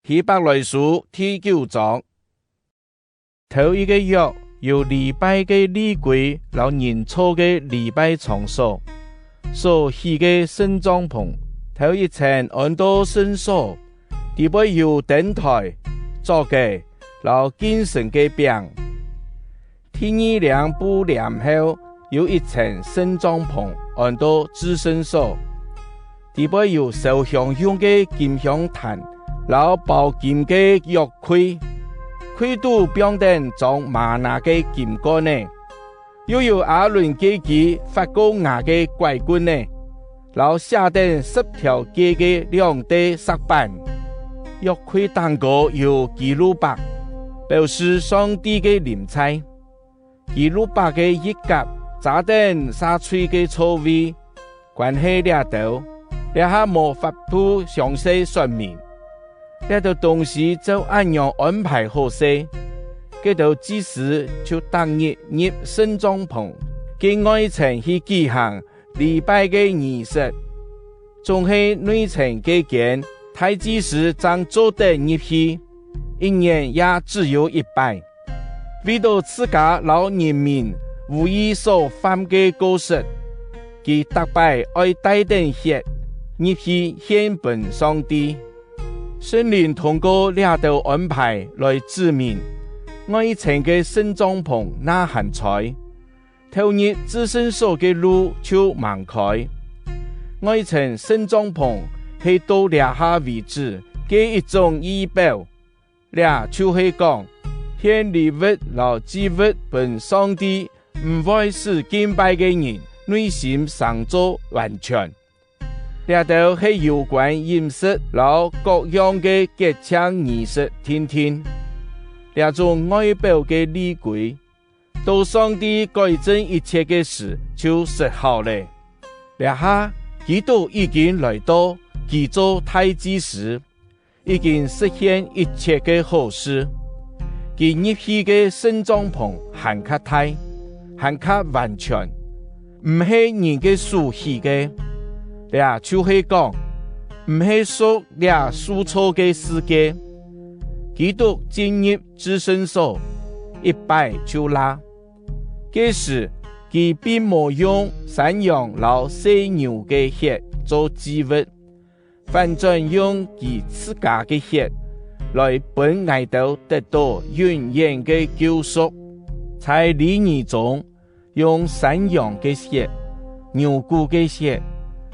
希伯來書第9章，頭一個約由禮拜嘅禮規，老人操嘅禮拜場所，所起嘅聖帳篷，頭一層按到聖所，地位由燈台做嘅，老堅繩嘅餅。第二兩布簾後，有一層聖帳篷，按到至聖所，地位由燒香用嘅金香壇。老寶金嘅約櫃，櫃肚表頂裝瑪納嘅金冠呢，又有亞倫嘅子發光牙嘅拐棍呢，老下頂10條街嘅兩對石板，約櫃當個有基路伯，表示上帝嘅臨在。基路伯嘅一角炸頂沙吹嘅臭味，關係倆度，倆下無法度詳細說明。呢度東西就按樣安排好勢，嗰度祭司就當日入聖帳篷，嘅外層去舉行禮拜嘅儀式，仲係內層嘅間，大祭司將做得入去，一年也只有一拜，為到自家老人民無意所犯嘅過失，佢特別愛帶點血入去獻本上帝。聖靈通過呢道安排來指明外層嘅聖帳篷哪行在，投入至聖所嘅路就盲開。外層聖帳篷係到呢下為止嘅一種儀表，呢就係講獻禮物和祭物本上帝唔會使敬拜嘅人內心上做完全。呢度係有關飲食和各樣嘅節慶儀式天天，呢種外表嘅禮規，到上帝改正一切嘅事就實好了。呢下基督已經來到，佢做大祭司，已經實現一切嘅好事。佢入去嘅聖帳篷很較大，很較完全，唔係人嘅所起嘅。倆就係講，唔係屬倆所錯嘅世界。基督進入至聖所，一拜就拉。這時，佢並冇用山羊和細牛嘅血做祭物，反正用佢自家嘅血來本愛到得到永遠嘅救贖。在禮儀中，用山羊嘅血、牛牯嘅血。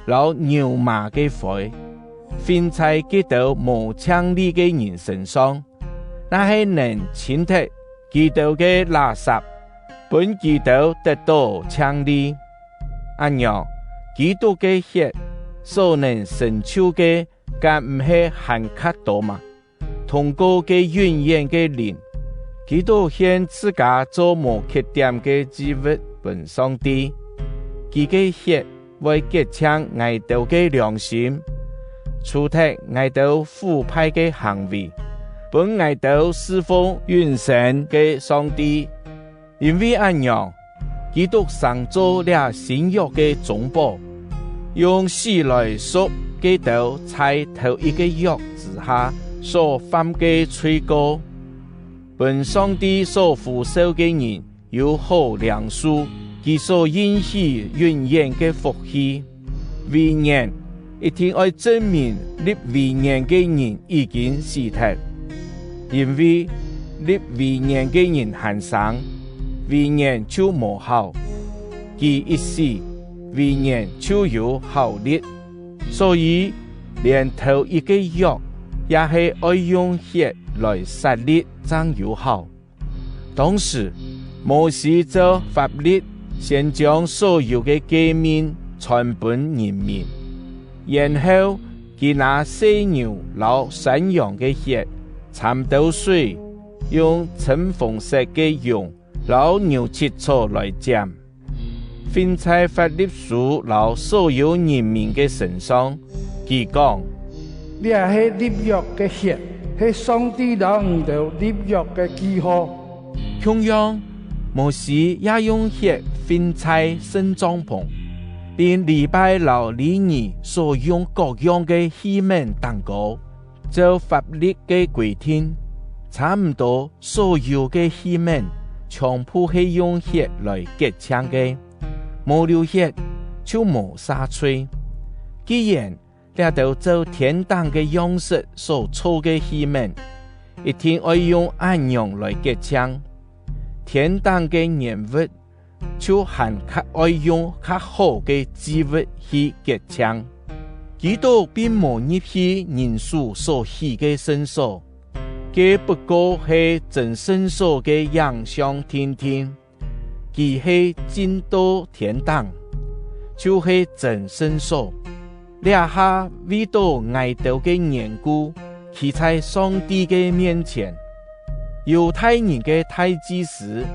老牛馬嘅血，分在幾道無強力嘅人身上，那係能清剔幾道嘅垃圾，本幾道得到強力。按樣，基督嘅血所能成就嘅，更唔係很較多嘛？通過嘅永遠嘅靈，基督獻自家做無缺點嘅祭物本上帝，佢嘅血。為潔淨愛道嘅良心，除脫愛道腐敗嘅行為，本愛道侍奉永生嘅上帝。因為按樣，基督上做了新約嘅總保，用死來贖基督在頭一個約之下所犯嘅罪過，本上帝所付受嘅人有好良數。佢所應許永遠嘅福氣，為人一定要證明立為人嘅人已經死脫，因為立為人嘅人很生，為人就無效，佢一死，為人就有效力，所以連頭一個約也係愛用血來殺力才有效。當時摩西做法律。先將所有嘅誡命傳本人民，然後佢拿細牛和山羊嘅血摻到水，用橙紅色嘅羊和牛切草來蘸，分在法律書和所有人民嘅身上。佢講：呢係立約嘅血，係上帝讓你哋立約嘅記號。同樣，摩西也用血分在聖帳篷，並禮拜和禮儀所用各樣嘅器皿蛋糕，照法律嘅規定，差唔多所有嘅器皿全部係用血來潔淨嘅，冇流血就冇殺罪。既然呢度照天堂嘅樣式所做嘅器皿，一定要用按樣來潔淨。天堂嘅人物就還較要用較好嘅祭物去潔淨。基督並冇入去人數所起嘅聖所，佢不過係真聖所嘅樣相天天，佢係進到天堂，就係真聖所。呢下為到愛道嘅緣故，企在上帝嘅面前。猶太人嘅大祭司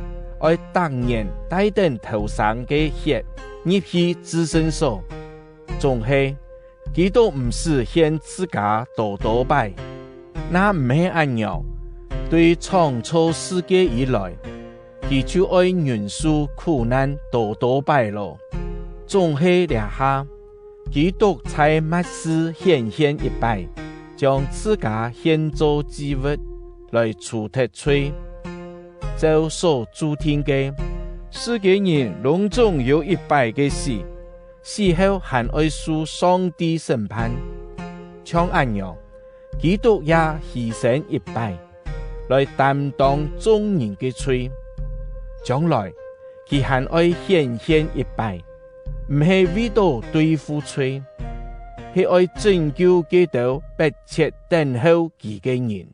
愛當然帶定頭上嘅血入去至聖所，總係基督唔是獻自家多多拜，那唔係按樣。對創造世界以來，佢就愛忍受苦難多多拜咯。總係呢下，基督在末世顯現一拜，將自家獻做祭物來除脫罪。就所注定嘅，世界人攏總有一拜嘅事，死後還愛受上帝審判。像按樣，基督也犧牲一拜，來擔當眾人嘅罪。將來佢還愛顯現一拜，唔係為到對付罪，係愛拯救幾多迫切等候佢嘅人。